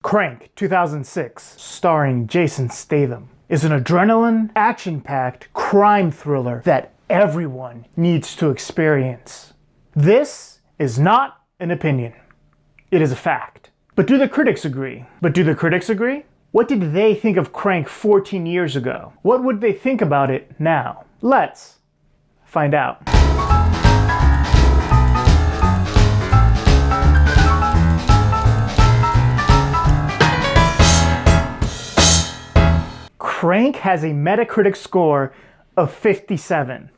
Crank 2006, starring Jason Statham, is an adrenaline, action-packed crime thriller that everyone needs to experience. This is not an opinion. It is a fact. But do the critics agree? What did they think of Crank 14 years ago? What would they think about it now? Let's find out. Crank has a Metacritic score of 57,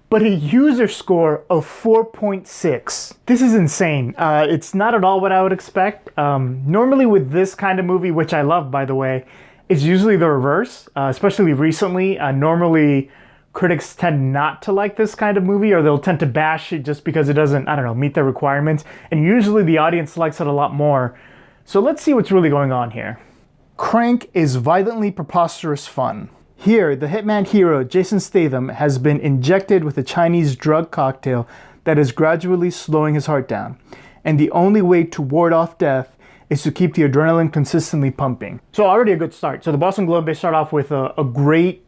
but a user score of 4.6. This is insane. It's not at all what I would expect. Normally with this kind of movie, which I love by the way, it's usually the reverse, especially recently. Normally critics tend not to like this kind of movie, or they'll tend to bash it just because it doesn't, meet their requirements. And usually the audience likes it a lot more. So let's see what's really going on here. Crank is violently preposterous fun. Here, the hitman hero, Jason Statham, has been injected with a Chinese drug cocktail that is gradually slowing his heart down. And the only way to ward off death is to keep the adrenaline consistently pumping. So already a good start. So the Boston Globe, they start off with a great,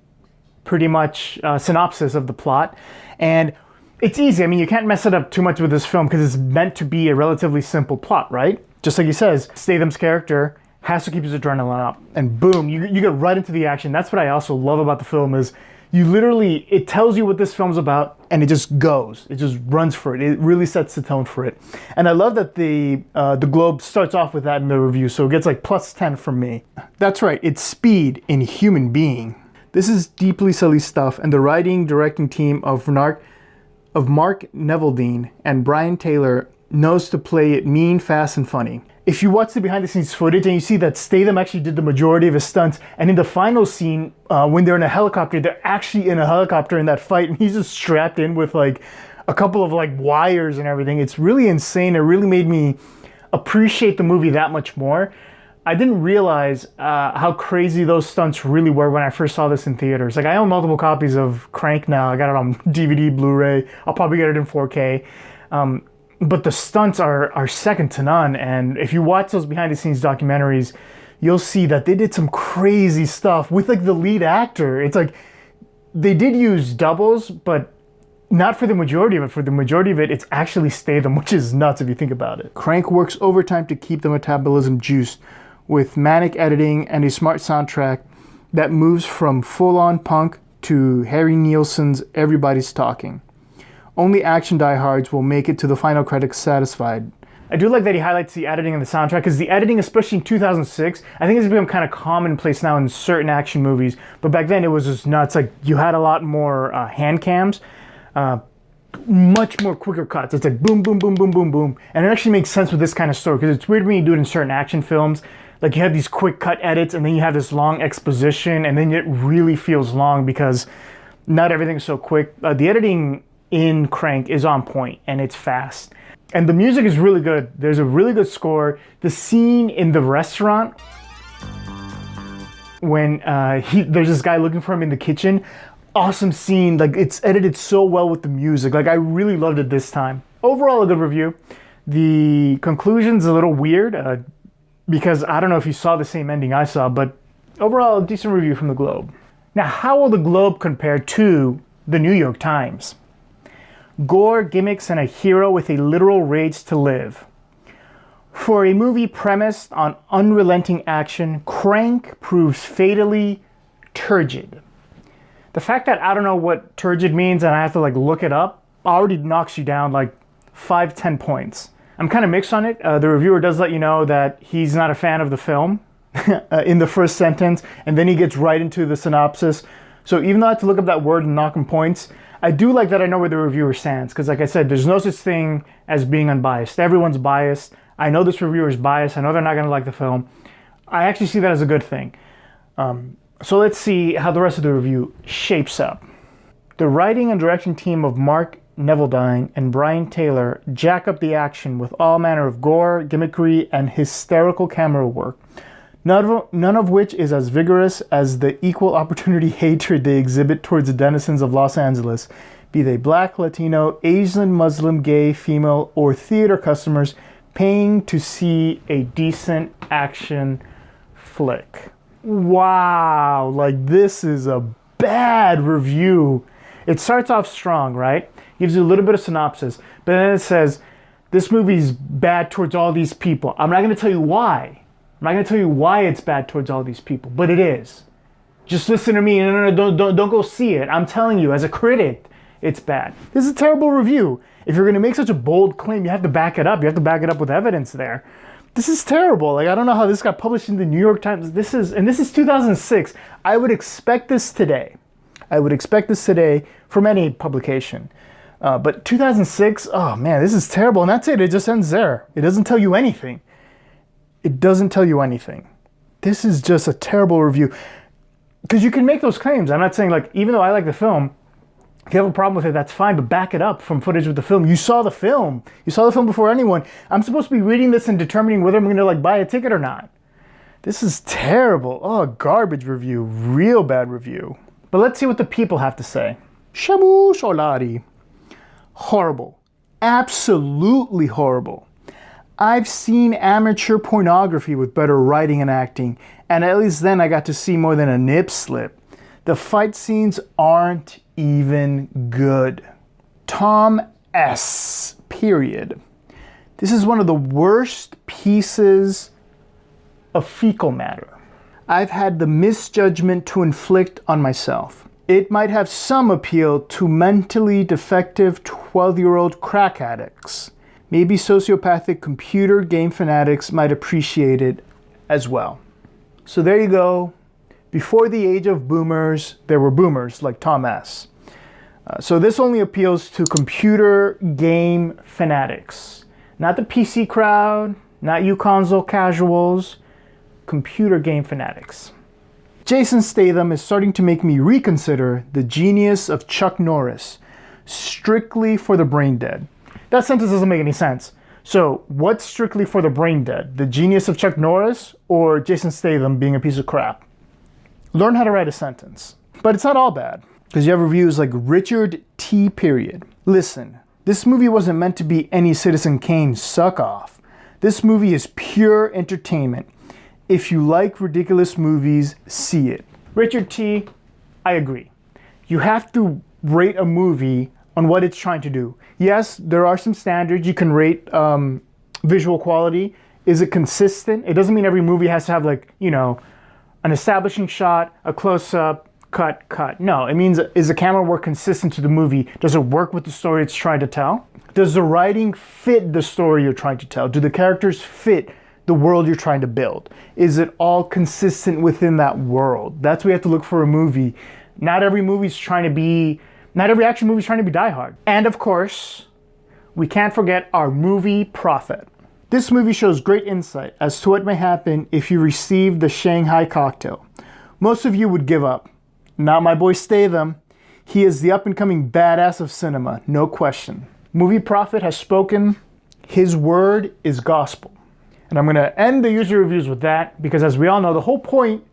pretty much, synopsis of the plot. And it's easy. You can't mess it up too much with this film because it's meant to be a relatively simple plot, right? Just like he says, Statham's character has to keep his adrenaline up, and boom, you get right into the action. That's what I also love about the film is it tells you what this film's about, and it just goes. It just runs for it. It really sets the tone for it. And I love that the Globe starts off with that in the review, so it gets like +10 from me. That's right, it's speed in human being. This is deeply silly stuff, and the writing, directing team of Mark Neveldine and Brian Taylor knows to play it mean, fast, and funny. If you watch the behind-the-scenes footage and you see that Statham actually did the majority of his stunts, and in the final scene, when they're in a helicopter, they're actually in a helicopter in that fight, and he's just strapped in with like a couple of like wires and everything. It's really insane. It really made me appreciate the movie that much more. I didn't realize how crazy those stunts really were when I first saw this in theaters. Like, I own multiple copies of Crank now. I got it on DVD, Blu-ray. I'll probably get it in 4K. But the stunts are second to none, and if you watch those behind-the-scenes documentaries, you'll see that they did some crazy stuff with like the lead actor. It's like they did use doubles, but not for the majority of it. For the majority of it, it's actually Statham, which is nuts if you think about it. Crank works overtime to keep the metabolism juiced with manic editing and a smart soundtrack that moves from full-on punk to Harry Nilsson's Everybody's Talking. Only action diehards will make it to the final credits satisfied. I do like that he highlights the editing and the soundtrack, because the editing, especially in 2006, I think it's become kind of commonplace now in certain action movies, but back then it was just nuts. Like, you had a lot more hand cams, much more quicker cuts. It's like boom, boom, boom, boom, boom, boom. And it actually makes sense with this kind of story, because it's weird when you do it in certain action films. Like, you have these quick cut edits, and then you have this long exposition, and then it really feels long because not everything's so quick. The editing in Crank is on point, and it's fast. And the music is really good. There's a really good score. The scene in the restaurant when there's this guy looking for him in the kitchen, awesome scene. Like, it's edited so well with the music. Like, I really loved it this time. Overall, a good review. The conclusion's a little weird because I don't know if you saw the same ending I saw, but overall, a decent review from the Globe. Now, how will the Globe compare to the New York Times? Gore, gimmicks, and a hero with a literal rage to live. For a movie premised on unrelenting action, Crank proves fatally turgid. The fact that I don't know what turgid means and I have to like look it up already knocks you down like 5-10 points. I'm kind of mixed on it. The reviewer does let you know that he's not a fan of the film in the first sentence, and then he gets right into the synopsis. So even though I have to look up that word and knock him points, I do like that I know where the reviewer stands, because like I said, there's no such thing as being unbiased. Everyone's biased. I know this reviewer is biased. I know they're not going to like the film. I actually see that as a good thing. So let's see how the rest of the review shapes up. The writing and direction team of Mark Neveldine and Brian Taylor jack up the action with all manner of gore, gimmickry, and hysterical camera work. None of which is as vigorous as the equal opportunity hatred they exhibit towards the denizens of Los Angeles, be they black, Latino, Asian, Muslim, gay, female, or theater customers, paying to see a decent action flick. Wow, like this is a bad review. It starts off strong, right? Gives you a little bit of synopsis, but then it says, this movie's bad towards all these people. I'm not gonna tell you why. I'm not gonna tell you why it's bad towards all these people, but it is. Just listen to me. No, don't go see it. I'm telling you, as a critic, it's bad. This is a terrible review. If you're gonna make such a bold claim, you have to back it up. You have to back it up with evidence there. This is terrible. Like, I don't know how this got published in the New York Times. This is 2006. I would expect this today. I would expect this today from any publication. But 2006, oh man, this is terrible. And that's it. It just ends there. It doesn't tell you anything. It doesn't tell you anything. This is just a terrible review. Because you can make those claims. I'm not saying, like, even though I like the film, if you have a problem with it, that's fine, but back it up from footage with the film. You saw the film. You saw the film before anyone. I'm supposed to be reading this and determining whether I'm going to, like, buy a ticket or not. This is terrible. Oh, garbage review. Real bad review. But let's see what the people have to say. Shabu Sholari. Horrible. Absolutely horrible. I've seen amateur pornography with better writing and acting, and at least then I got to see more than a nip slip. The fight scenes aren't even good. Tom S. Period. This is one of the worst pieces of fecal matter I've had the misjudgment to inflict on myself. It might have some appeal to mentally defective 12-year-old crack addicts. Maybe sociopathic computer game fanatics might appreciate it as well. So there you go. Before the age of boomers, there were boomers like Tom S. So this only appeals to computer game fanatics. Not the PC crowd, not you console casuals, computer game fanatics. Jason Statham is starting to make me reconsider the genius of Chuck Norris, strictly for the brain dead. That sentence doesn't make any sense. So what's strictly for the brain dead? The genius of Chuck Norris or Jason Statham being a piece of crap? Learn how to write a sentence. But it's not all bad, because you have reviews like Richard T. Period. Listen, this movie wasn't meant to be any Citizen Kane suck-off. This movie is pure entertainment. If you like ridiculous movies, see it. Richard T., I agree. You have to rate a movie on what it's trying to do. Yes, there are some standards. You can rate visual quality. Is it consistent? It doesn't mean every movie has to have, like, you know, an establishing shot, a close-up, cut. No, it means, is the camera work consistent to the movie? Does it work with the story it's trying to tell? Does the writing fit the story you're trying to tell? Do the characters fit the world you're trying to build? Is it all consistent within that world? That's what we have to look for a movie. Not every action movie is trying to be Die Hard. And of course, we can't forget our movie profit. This movie shows great insight as to what may happen if you receive the Shanghai cocktail. Most of you would give up. Not my boy Statham. He is the up-and-coming badass of cinema, no question. Movie Prophet has spoken. His word is gospel. And I'm going to end the user reviews with that, because as we all know, the whole point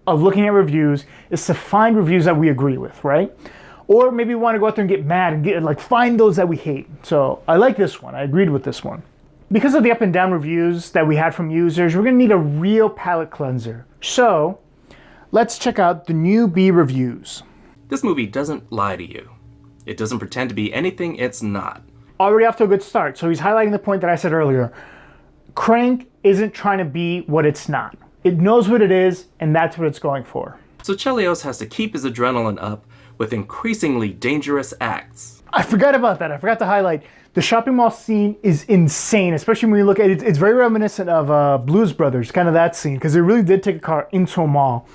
of looking at reviews is to find reviews that we agree with, right? Or maybe we want to go out there and get mad and find those that we hate. So I like this one. I agreed with this one. Because of the up and down reviews that we had from users, we're going to need a real palate cleanser. So let's check out the new B reviews. This movie doesn't lie to you. It doesn't pretend to be anything it's not. Already off to a good start. So he's highlighting the point that I said earlier. Crank isn't trying to be what it's not. It knows what it is, and that's what it's going for. So Chelios has to keep his adrenaline up with increasingly dangerous acts. I forgot about that. I forgot to highlight. The shopping mall scene is insane, especially when you look at it. It's very reminiscent of Blues Brothers, kind of that scene, because they really did take a car into a mall.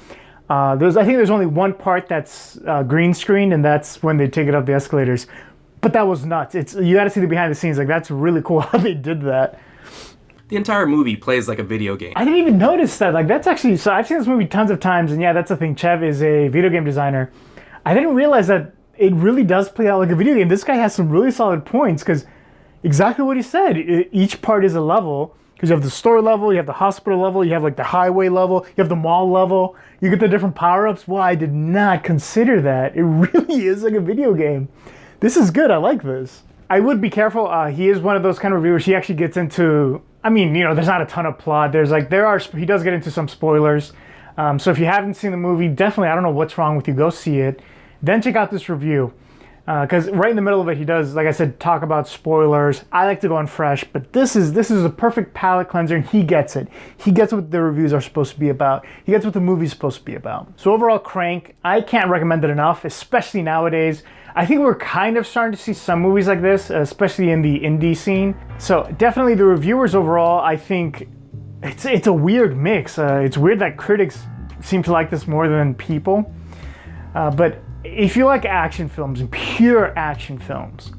I think there's only one part that's green screen, and that's when they take it up the escalators. But that was nuts. You got to see the behind the scenes. Like, that's really cool how they did that. The entire movie plays like a video game. I didn't even notice that. Like, that's actually... So I've seen this movie tons of times, and yeah, that's the thing. Chev is a video game designer. I didn't realize that it really does play out like a video game. This guy has some really solid points, because exactly what he said. Each part is a level, because you have the store level, you have the hospital level, you have like the highway level, you have the mall level, you get the different power-ups. Well, I did not consider that. It really is like a video game. This is good. I like this. I would be careful. He is one of those kind of reviewers. He actually gets into, I mean, there's not a ton of plot. He does get into some spoilers. So if you haven't seen the movie, definitely, I don't know what's wrong with you, go see it. Then check out this review. Because right in the middle of it, he does, like I said, talk about spoilers. I like to go on fresh, but this is a perfect palate cleanser, and he gets it. He gets what the reviews are supposed to be about. He gets what the movie's supposed to be about. So overall, Crank, I can't recommend it enough, especially nowadays. I think we're kind of starting to see some movies like this, especially in the indie scene. So definitely the reviewers overall, I think it's a weird mix. It's weird that critics seem to like this more than people. But if you like action films and pure action films,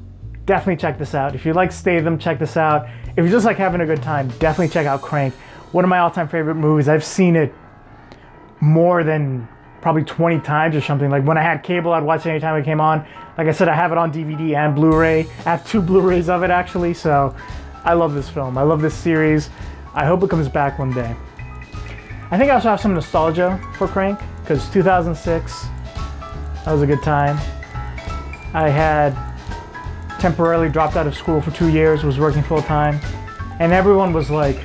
definitely check this out. If you like Statham, check this out. If you just like having a good time, definitely check out Crank. One of my all-time favorite movies. I've seen it more than probably 20 times or something. Like when I had cable, I'd watch it anytime it came on. Like I said, I have it on DVD and Blu-ray. I have 2 Blu-rays of it actually, so I love this film. I love this series. I hope it comes back one day. I think I also have some nostalgia for Crank, because 2006, that was a good time. I had temporarily dropped out of school for 2 years, was working full time, and everyone was like,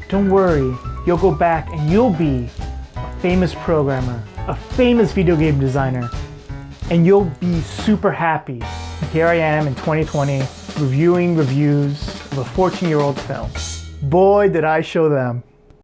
don't worry, you'll go back and you'll be a famous programmer, a famous video game designer, and you'll be super happy. And here I am in 2020, reviewing reviews of a 14-year-old film. Boy, did I show them.